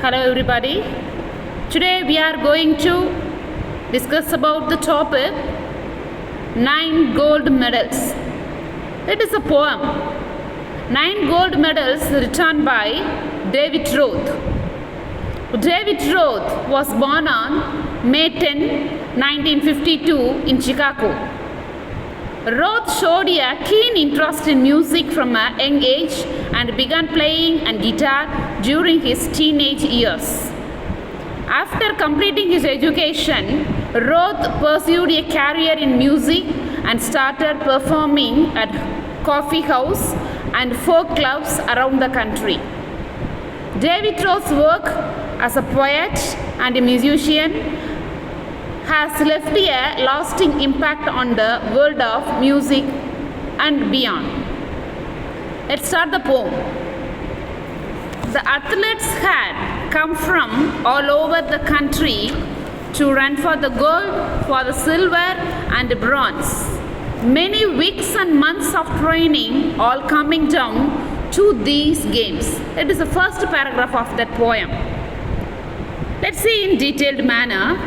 Hello everybody. Today we are going to discuss about the topic 9 gold medals. It is a poem. 9 gold medals written by David Roth. David Roth was born on May 10, 1952 in Chicago. Roth showed a keen interest in music from a young age and began playing and guitar during his teenage years. After completing his education, Roth pursued a career in music and started performing at coffee house and folk clubs around the country. David Roth's work as a poet and a musician has left a lasting impact on the world of music and beyond. Let's start the poem. The athletes had come from all over the country to run for the gold, for the silver and the bronze. Many weeks and months of training all coming down to these games. It is the first paragraph of that poem. Let's see in detailed manner.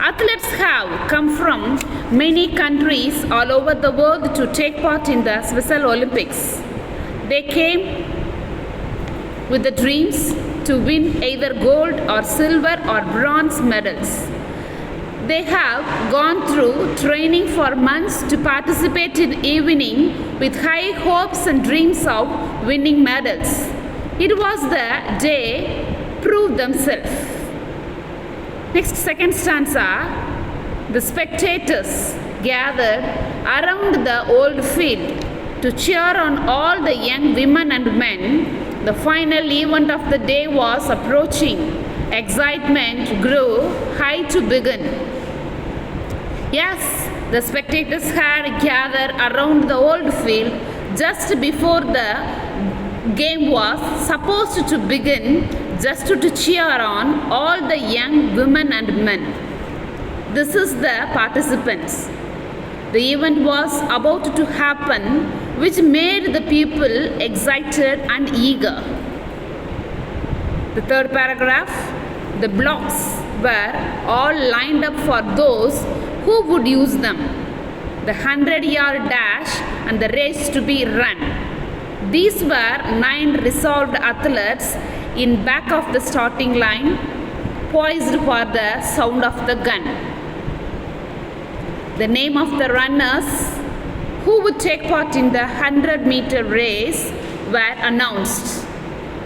Athletes have come from many countries all over the world to take part in the Special Olympics. They came with the dreams to win either gold or silver or bronze medals. They have gone through training for months to participate in evening with high hopes and dreams of winning medals. It was the day proved themselves. Next, second stanza. The spectators gathered around the old field to cheer on all the young women and men. The final event of the day was approaching. Excitement grew high to begin. Yes, the spectators had gathered around the old field just before the game was supposed to begin, just to cheer on all the young women and men. This is the participants. The event was about to happen, which made the people excited and eager. The third paragraph. The blocks were all lined up for those who would use them. The 100-yard dash and the race to be run. These were 9 resolved athletes in back of the starting line, poised for the sound of the gun. The name of the runners who would take part in the 100-meter race were announced.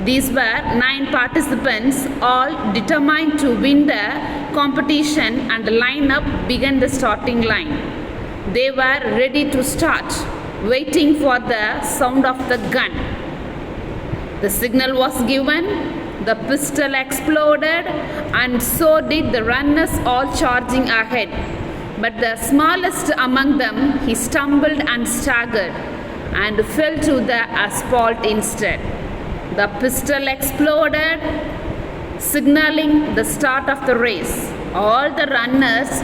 These were 9 participants, all determined to win the competition, and the lineup began the starting line. They were ready to start, waiting for the sound of the gun. The signal was given, the pistol exploded, and so did the runners all charging ahead. But the smallest among them, he stumbled and staggered and fell to the asphalt instead. The pistol exploded, signaling the start of the race. All the runners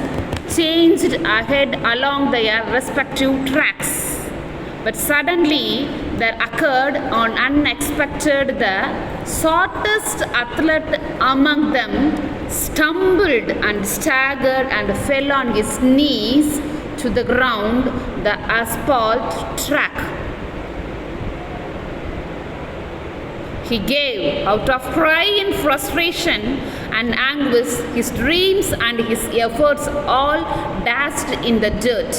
changed ahead along their respective tracks. But suddenly there occurred an unexpected. The shortest athlete among them stumbled and staggered and fell on his knees to the ground, the asphalt track. He gave out a cry in frustration and anguish. His dreams and his efforts all dashed in the dirt.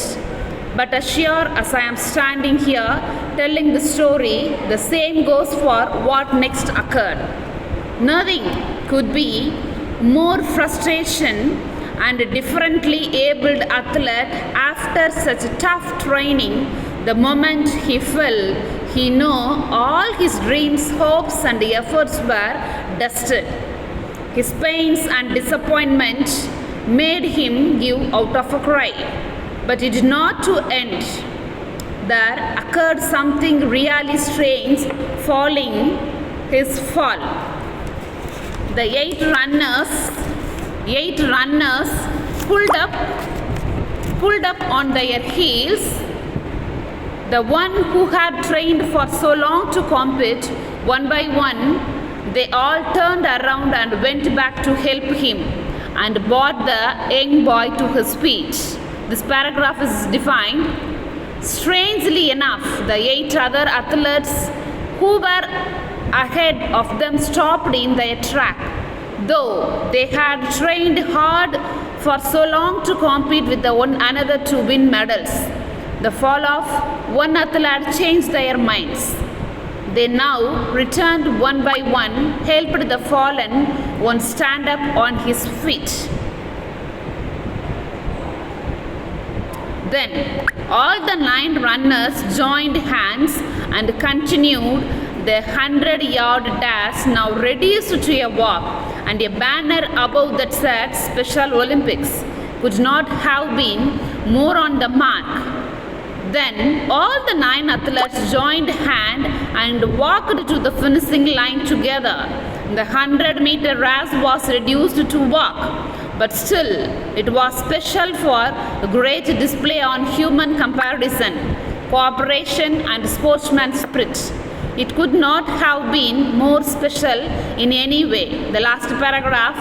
But as sure as I am standing here telling the story, the same goes for what next occurred. Nothing could be more frustration and differently abled athlete after such tough training. The moment he fell, he knew all his dreams, hopes and efforts were dusted. His pains and disappointment made him give out of a cry. But it did not to end. There occurred something really strange following his fall. The 8 runners pulled up on their heels. The one who had trained for so long to compete, one by one, they all turned around around and went back to help him and brought the young boy to his feet. This paragraph is defined. Strangely enough, the 8 other athletes who were ahead of them stopped in their track, though they had trained hard for so long to compete with one another to win medals. The fall of one athlete changed their minds. They now returned one by one, helped the fallen one stand up on his feet. Then all the 9 runners joined hands and continued the 100-yard dash, now reduced to a walk, and a banner above that said Special Olympics. Could not have been more on the mark. Then all the 9 athletes joined hand and walked to the finishing line together. The 100-meter race was reduced to walk, but still it was special for a great display on human comparison, cooperation and sportsman spirit. It could not have been more special in any way. The last paragraph,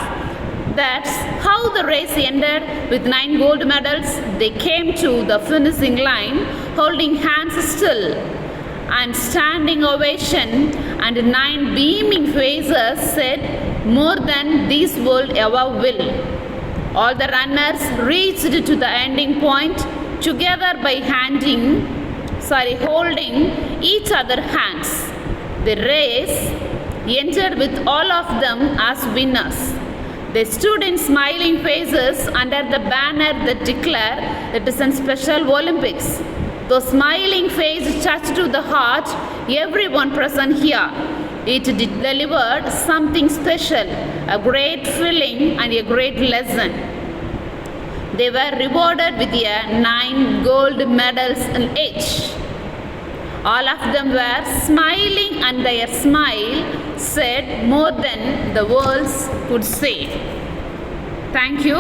that's how the race ended with 9 gold medals. They came to the finishing line holding hands still, and standing ovation and 9 beaming faces said, "More than this world ever will." All the runners reached to the ending point together by holding each other's hands. The race ended with all of them as winners. They stood in smiling faces under the banner that declared that it is a Special Olympics. Those smiling faces touched to the heart everyone present here. It delivered something special, a great feeling and a great lesson. They were rewarded with 9 gold medals each. All of them were smiling, and their smile said more than the words could say. Thank you.